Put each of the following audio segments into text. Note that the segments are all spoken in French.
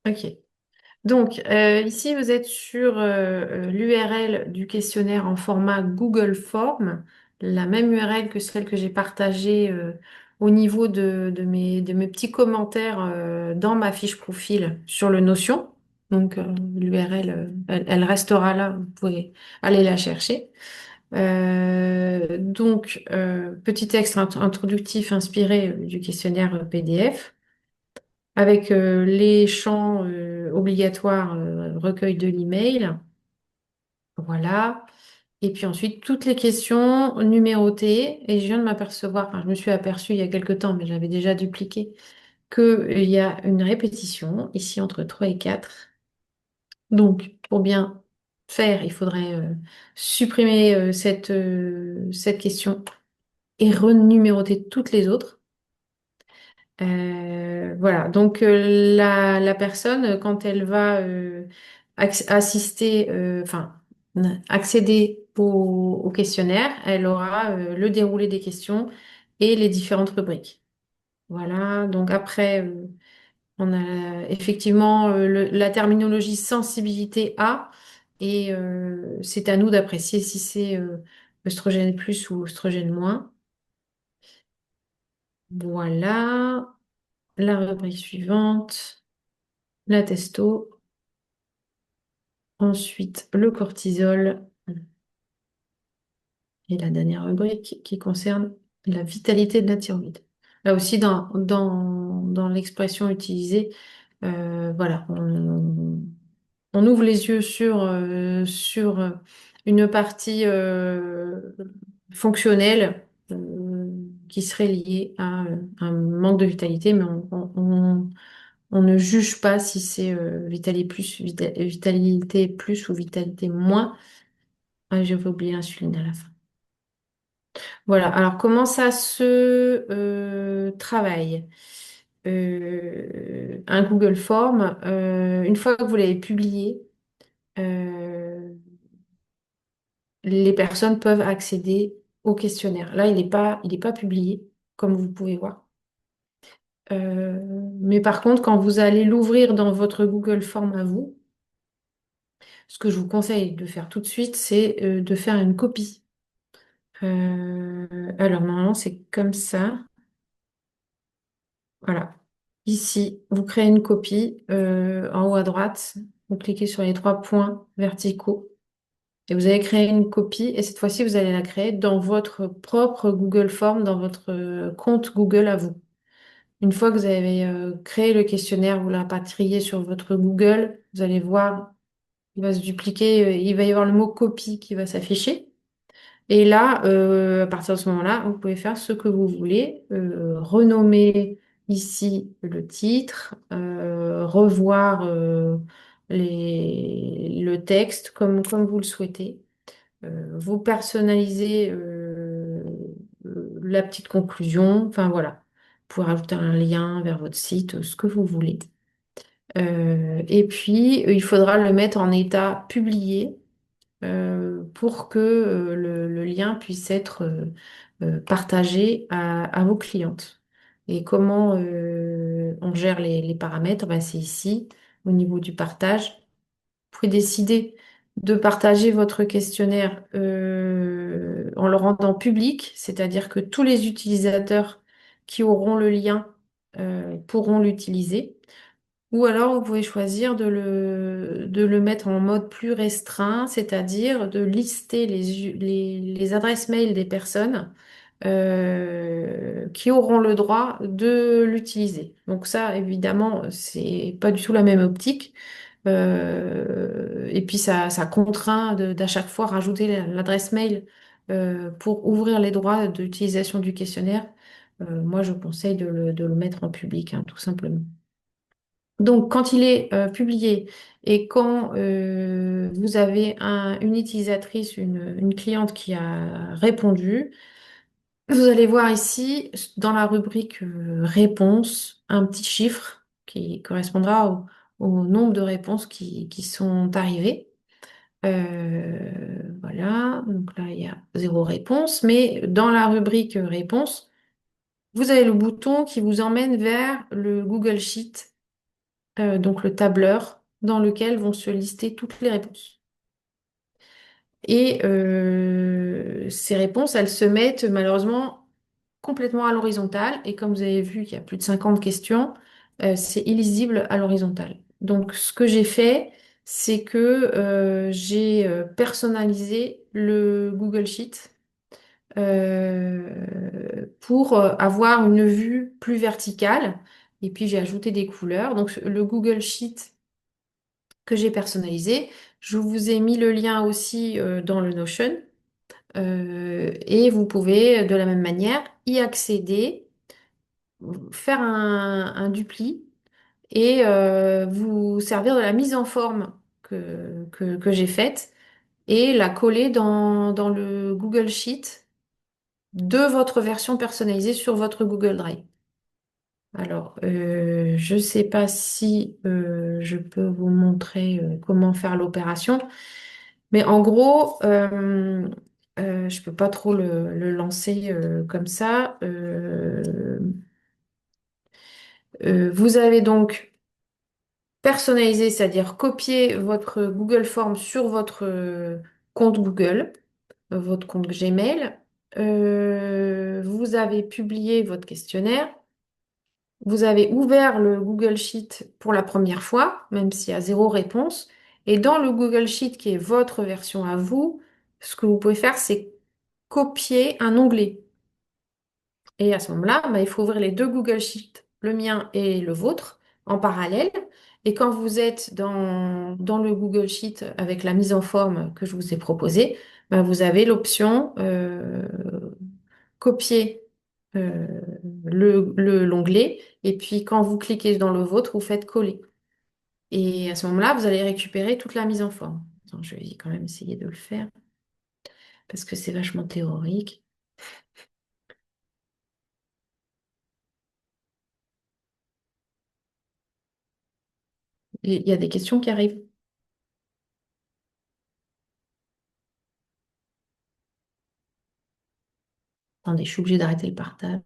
Ok. Donc, ici, vous êtes sur l'URL du questionnaire en format Google Form, la même URL que celle que j'ai partagée au niveau de mes petits commentaires dans ma fiche profil sur le Notion. Donc, l'URL, elle restera là, vous pouvez aller la chercher. Donc, petit texte introductif inspiré du questionnaire PDF avec les champs obligatoires, recueil de l'email, voilà. Et puis ensuite, toutes les questions numérotées. Et je viens de m'apercevoir, enfin, je me suis aperçue il y a quelque temps, mais j'avais déjà dupliqué, qu'il y a une répétition ici entre 3 et 4. Donc, pour bien faire, il faudrait supprimer cette question et renuméroter toutes les autres. Voilà, donc la personne, quand elle va assister, enfin, accéder au questionnaire, elle aura le déroulé des questions et les différentes rubriques. Voilà, donc après, on a effectivement la terminologie sensibilité A, et c'est à nous d'apprécier si c'est œstrogène plus ou œstrogène moins. Voilà, la rubrique suivante. La testo, ensuite le cortisol et la dernière rubrique qui concerne la vitalité de la thyroïde. Là aussi, dans l'expression utilisée, voilà, on ouvre les yeux sur une partie fonctionnelle qui serait liée à un manque de vitalité, mais on ne juge pas si c'est vitalité plus ou vitalité moins. Ah, j'avais oublié l'insuline à la fin. Voilà. Alors, comment ça se travaille? Un Google Form, une fois que vous l'avez publié, euh, les personnes peuvent accéder au questionnaire. Là, il est pas publié, comme vous pouvez voir. Mais par contre, quand vous allez l'ouvrir dans votre Google Form à vous, ce que je vous conseille de faire tout de suite, c'est de faire une copie. Alors, normalement, c'est comme ça. Voilà. Ici, vous créez une copie en haut à droite. Vous cliquez sur les trois points verticaux et vous allez créer une copie. Et cette fois-ci, vous allez la créer dans votre propre Google Form, dans votre compte Google à vous. Une fois que vous avez créé le questionnaire, vous la rapatriez sur votre Google, vous allez voir, il va se dupliquer, il va y avoir le mot copie qui va s'afficher. Et là, à partir de ce moment-là, vous pouvez faire ce que vous voulez, renommer ici le titre, revoir le texte comme vous le souhaitez. Vous personnalisez la petite conclusion, enfin voilà. Vous pouvez rajouter un lien vers votre site, ce que vous voulez. Et puis, il faudra le mettre en état publié pour que le lien puisse être partagé à vos clientes. Et comment on gère les paramètres? Ben, c'est ici, au niveau du partage. Vous pouvez décider de partager votre questionnaire en le rendant public, c'est-à-dire que tous les utilisateurs qui auront le lien pourront l'utiliser. Ou alors, vous pouvez choisir de le mettre en mode plus restreint, c'est-à-dire de lister les adresses mail des personnes qui auront le droit de l'utiliser. Donc ça, évidemment, c'est pas du tout la même optique. Et puis, ça contraint d'à chaque fois rajouter l'adresse mail pour ouvrir les droits d'utilisation du questionnaire. Moi, je conseille de le mettre en public, hein, tout simplement. Donc, quand il est publié et quand vous avez une utilisatrice, une cliente qui a répondu, vous allez voir ici, dans la rubrique réponses, un petit chiffre qui correspondra au nombre de réponses qui sont arrivées. Voilà, donc là, il y a zéro réponse, mais dans la rubrique réponses, vous avez le bouton qui vous emmène vers le Google Sheet donc le tableur dans lequel vont se lister toutes les réponses. Et ces réponses, elles se mettent malheureusement complètement à l'horizontale. Et comme vous avez vu qu'il y a plus de 50 questions, c'est illisible à l'horizontale. Donc ce que j'ai fait, c'est que j'ai personnalisé le Google Sheet pour avoir une vue plus verticale. Et puis j'ai ajouté des couleurs. Donc le Google Sheet que j'ai personnalisé, je vous ai mis le lien aussi dans le Notion. Et vous pouvez de la même manière y accéder, faire un dupli et vous servir de la mise en forme que j'ai faite et la coller dans le Google Sheet de votre version personnalisée sur votre Google Drive. Alors, je ne sais pas si je peux vous montrer comment faire l'opération, mais en gros, je ne peux pas trop le lancer comme ça. Vous avez donc personnalisé, c'est-à-dire copier votre Google Form sur votre compte Google, votre compte Gmail. Vous avez publié votre questionnaire. Vous avez ouvert le Google Sheet pour la première fois, même s'il y a zéro réponse. Et dans le Google Sheet, qui est votre version à vous, ce que vous pouvez faire, c'est copier un onglet. Et à ce moment-là, bah, il faut ouvrir les deux Google Sheets, le mien et le vôtre, en parallèle. Et quand vous êtes dans le Google Sheet avec la mise en forme que je vous ai proposée, bah, vous avez l'option copier euh, l'onglet. Et puis quand vous cliquez dans le vôtre, vous faites coller. Et à ce moment-là, vous allez récupérer toute la mise en forme. Attends, je vais quand même essayer de le faire parce que c'est vachement théorique. Et il y a des questions qui arrivent. Attendez, je suis obligée d'arrêter le partage.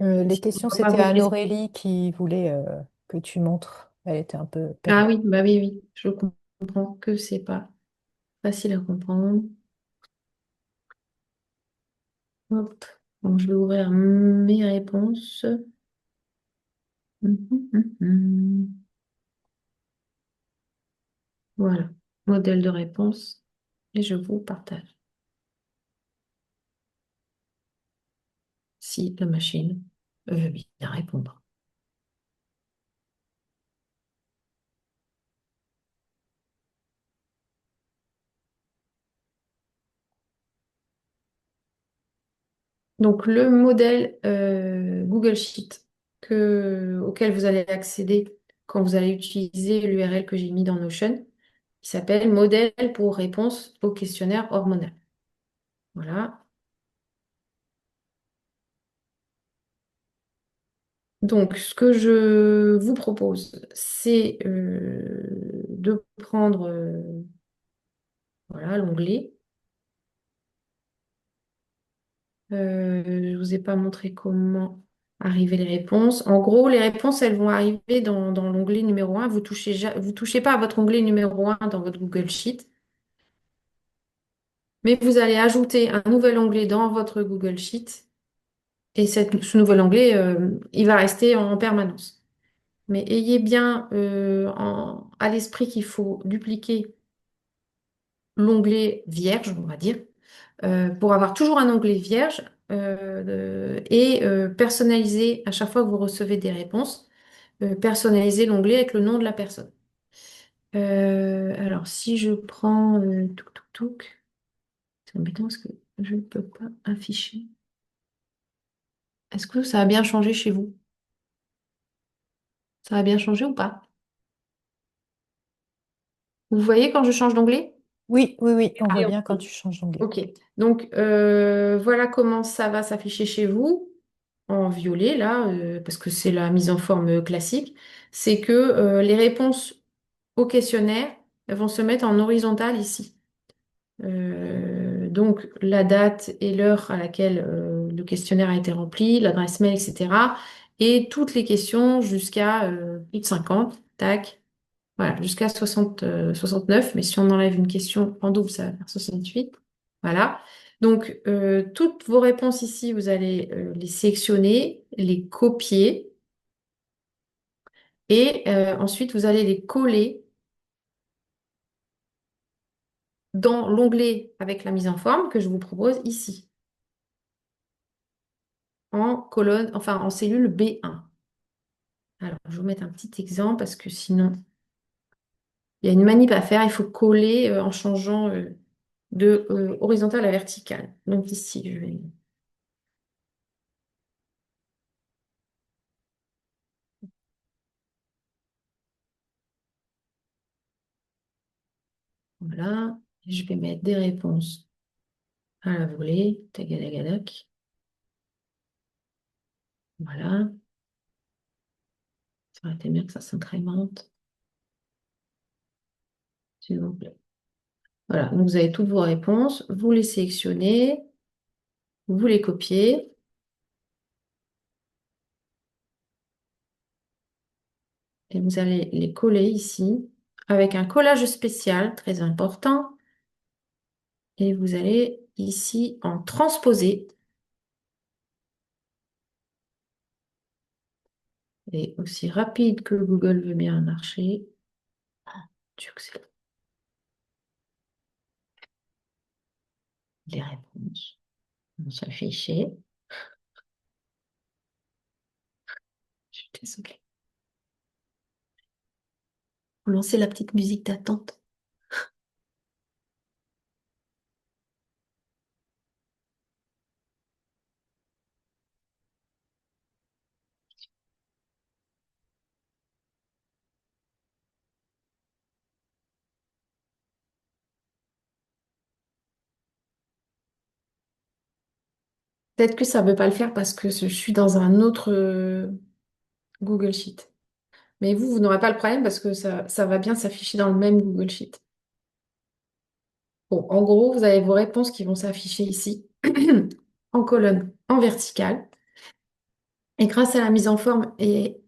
Les Sinon, questions, on va pas c'était vous laisser. Anne-Aurélie qui voulait que tu montres. Elle était un peu Ah perdue. oui, bah oui, oui. Je comprends que c'est pas facile à comprendre. Hop. Bon, je vais ouvrir mes réponses. Mhm. Voilà. Modèle de réponse. Et je vous partage. Si la machine veut bien répondre. Donc, le modèle Google Sheet auquel vous allez accéder quand vous allez utiliser l'URL que j'ai mis dans Notion, il s'appelle modèle pour réponse au questionnaire hormonal. Voilà. Donc, ce que je vous propose, c'est de prendre voilà, l'onglet. Je ne vous ai pas montré comment arriver les réponses. En gros, les réponses, elles vont arriver dans l'onglet numéro un. Vous touchez pas à votre onglet numéro un dans votre Google Sheet, mais vous allez ajouter un nouvel onglet dans votre Google Sheet. Et ce nouvel onglet, il va rester en permanence. Mais ayez bien à l'esprit qu'il faut dupliquer l'onglet vierge, on va dire, pour avoir toujours un onglet vierge et personnaliser à chaque fois que vous recevez des réponses, personnaliser l'onglet avec le nom de la personne. Alors, si je prends touk, c'est embêtant parce que je ne peux pas afficher. Est-ce que ça a bien changé chez vous? Ça a bien changé ou pas? Vous voyez quand je change d'onglet? Oui, oui, oui, on voit Oui, bien quand ok. tu changes d'onglet. Ok. Donc, voilà comment ça va s'afficher chez vous en violet, là, parce que c'est la mise en forme classique. C'est que les réponses au questionnaire elles vont se mettre en horizontal ici. Donc, la date et l'heure à laquelle le questionnaire a été rempli, l'adresse mail, etc. Et toutes les questions jusqu'à plus de 50, tac, voilà, jusqu'à 60, 69. Mais si on enlève une question en double, ça va faire 68. Voilà. Donc, toutes vos réponses ici, vous allez les sélectionner, les copier et ensuite, vous allez les coller dans l'onglet avec la mise en forme que je vous propose ici, en colonne, enfin en cellule B1. Alors, je vais vous mettre un petit exemple parce que sinon, il y a une manip à faire. Il faut coller en changeant de horizontal à vertical. Donc ici, je vais... Voilà. Je vais mettre des réponses à la volée. Tagadagadac. Voilà. Ça aurait été bien que ça s'incrémente, s'il vous plaît. Voilà. Donc, vous avez toutes vos réponses. Vous les sélectionnez. Vous les copiez. Et vous allez les coller ici avec un collage spécial très important. Et vous allez ici en transposer. Et aussi rapide que Google veut bien marcher. Dieu que c'est les réponses vont s'afficher. Je suis désolée. Vous lancez la petite musique d'attente. Peut-être que ça ne veut pas le faire parce que je suis dans un autre Google Sheet. Mais vous n'aurez pas le problème parce que ça va bien s'afficher dans le même Google Sheet. Bon, en gros, vous avez vos réponses qui vont s'afficher ici, en colonne, en verticale. Et grâce à la mise en forme et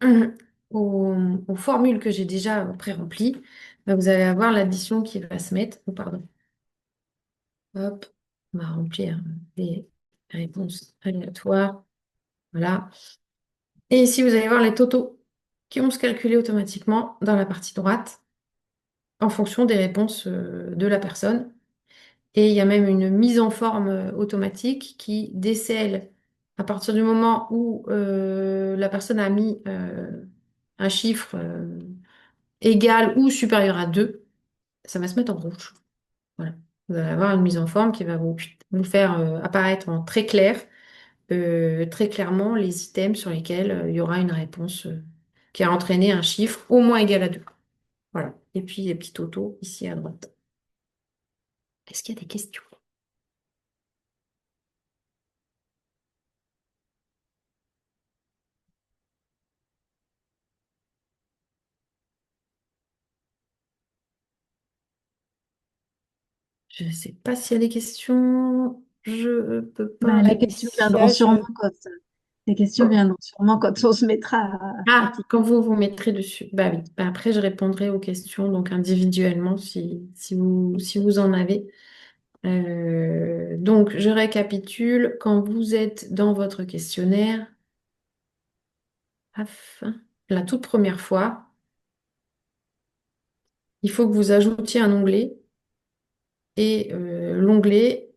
aux formules que j'ai déjà pré-remplies, bah, vous allez avoir l'addition qui va se mettre. Oh, pardon. Hop, on va remplir les réponses aléatoires. Voilà. Et ici, vous allez voir les totaux qui vont se calculer automatiquement dans la partie droite en fonction des réponses de la personne. Et il y a même une mise en forme automatique qui décèle à partir du moment où la personne a mis un chiffre égal ou supérieur à 2, ça va se mettre en rouge. Voilà. Vous allez avoir une mise en forme qui va vous faire apparaître en très clairement les items sur lesquels il y aura une réponse qui a entraîné un chiffre au moins égal à 2. Voilà. Et puis les petits autos ici à droite. Est-ce qu'il y a des questions? Je ne sais pas s'il y a des questions. Je ne peux pas Ben, les questions viendront sûrement initial. quand, les questions viendront sûrement quand on se mettra à Ah, pratiquer. quand vous vous mettrez dessus. Bah oui. Bah après, je répondrai aux questions donc individuellement si vous en avez. Donc, je récapitule. Quand vous êtes dans votre questionnaire, paf, la toute première fois, il faut que vous ajoutiez un onglet et l'onglet,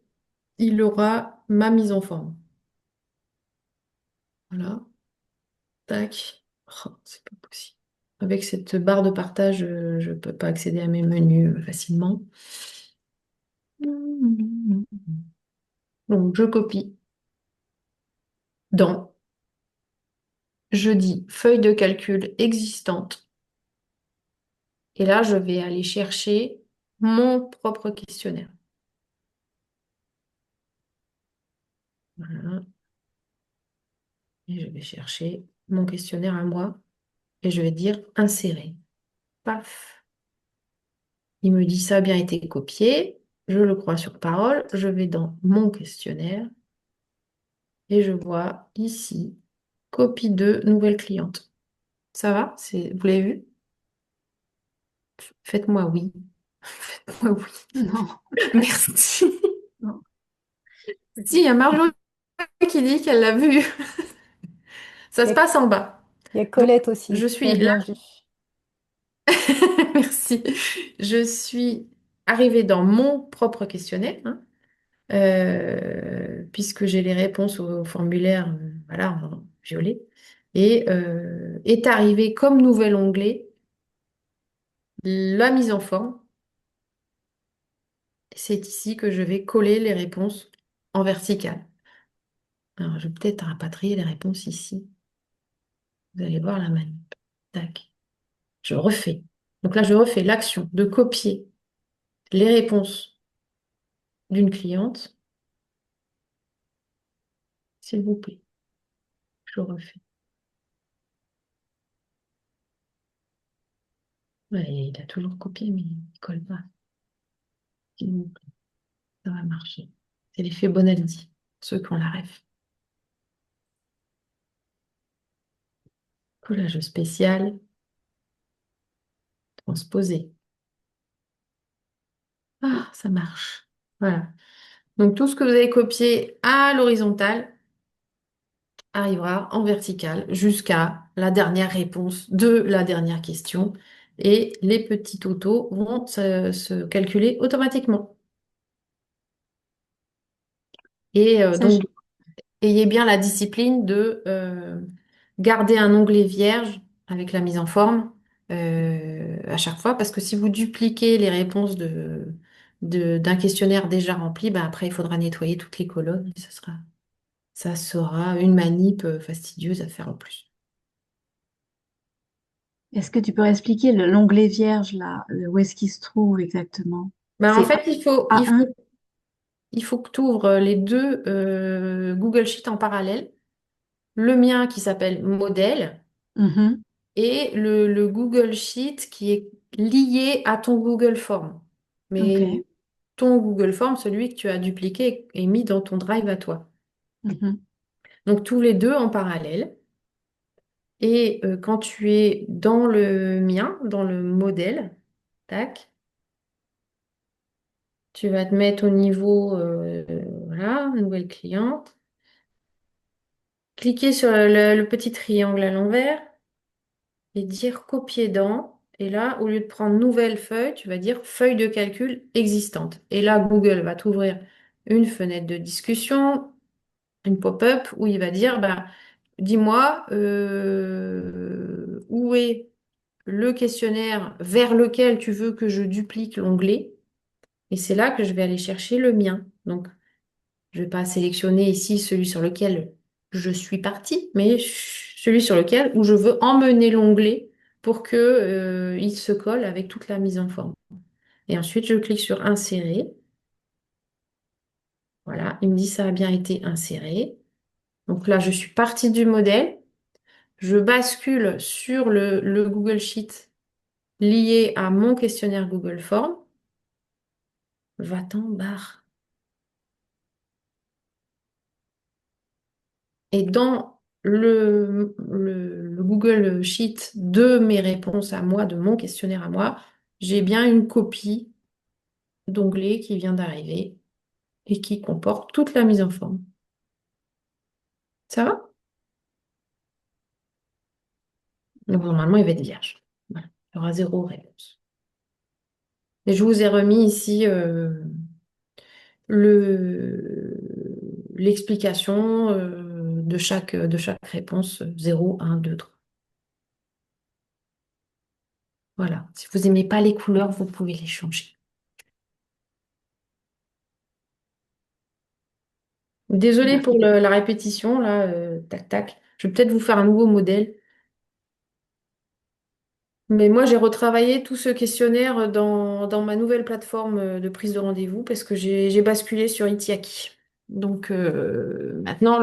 il aura ma mise en forme. Voilà. Tac. Oh, c'est pas possible. Avec cette barre de partage, je ne peux pas accéder à mes menus facilement. Donc, je copie dans, je dis feuille de calcul existante. Et là, je vais aller chercher mon propre questionnaire. Voilà. Et je vais chercher mon questionnaire à moi. Et je vais dire insérer. Paf. Il me dit ça a bien été copié. Je le crois sur parole. Je vais dans mon questionnaire. Et je vois ici copie de nouvelle cliente. Ça va? Vous l'avez vu? Faites-moi oui. Faites-moi oui. Non, Merci. non. Si, il y a Marjorie qui dit qu'elle l'a vu. Ça Il se y a, passe en bas. il y a Donc, Colette je aussi qui a suis là. bien vu. Merci. Je suis arrivée dans mon propre questionnaire, hein, puisque j'ai les réponses au formulaire, voilà, en violet. Et est arrivé comme nouvel onglet la mise en forme. C'est ici que je vais coller les réponses en vertical. Alors, je vais peut-être rapatrier les réponses ici. Vous allez voir la manip. Tac. Je refais. Donc là, je refais l'action de copier les réponses d'une cliente, s'il vous plaît. Je refais. Ouais, il a toujours copié, mais il ne colle pas. S'il vous plaît, ça va marcher. C'est l'effet Bonaldi, ceux qui ont la ref. Collage spécial, transposé. Ah, ça marche. Voilà. Donc tout ce que vous avez copié à l'horizontale arrivera en vertical jusqu'à la dernière réponse de la dernière question. Et les petits totaux vont se calculer automatiquement. Et Ça, donc, ayez bien la discipline de garder un onglet vierge avec la mise en forme à chaque fois, parce que si vous dupliquez les réponses d'un questionnaire déjà rempli, bah après il faudra nettoyer toutes les colonnes et ça sera une manip fastidieuse à faire en plus. est-ce que tu peux expliquer l'onglet vierge là, où est-ce qu'il se trouve exactement? Bah, en C'est fait, A1? il faut que tu ouvres les deux Google Sheets en parallèle. Le mien qui s'appelle modèle Mhm. et le Google Sheet qui est lié à ton Google Form. Mais Ok. ton Google Form, celui que tu as dupliqué et mis dans ton Drive à toi. Mhm. Donc tous les deux en parallèle. Et quand tu es dans le mien, dans le modèle, tac, tu vas te mettre au niveau, voilà, nouvelle cliente. Cliquer sur le petit triangle à l'envers et dire copier dans. Et là, au lieu de prendre nouvelle feuille, tu vas dire feuille de calcul existante. Et là, Google va t'ouvrir une fenêtre de discussion, une pop-up où il va dire, bah, dis-moi où est le questionnaire vers lequel tu veux que je duplique l'onglet. Et c'est là que je vais aller chercher le mien. Donc, je ne vais pas sélectionner ici celui sur lequel je suis partie, mais celui sur lequel où je veux emmener l'onglet pour que, il se colle avec toute la mise en forme. Et ensuite, je clique sur insérer. Voilà, il me dit ça a bien été inséré. Donc là, je suis partie du modèle. Je bascule sur le Google Sheet lié à mon questionnaire Google Form. Va-t'en, barre. Et dans le Google Sheet de mes réponses à moi, de mon questionnaire à moi, j'ai bien une copie d'onglet qui vient d'arriver et qui comporte toute la mise en forme. Ça va? Donc normalement, il va être vierge. Voilà. Il y aura zéro réponse. Et je vous ai remis ici l'explication de chaque réponse 0, 1, 2, 3. Voilà. Si vous n'aimez pas les couleurs, vous pouvez les changer. Désolée pour la répétition, là, tac, tac. Je vais peut-être vous faire un nouveau modèle. Mais moi, j'ai retravaillé tout ce questionnaire dans ma nouvelle plateforme de prise de rendez-vous parce que j'ai basculé sur Itiaki. Donc maintenant,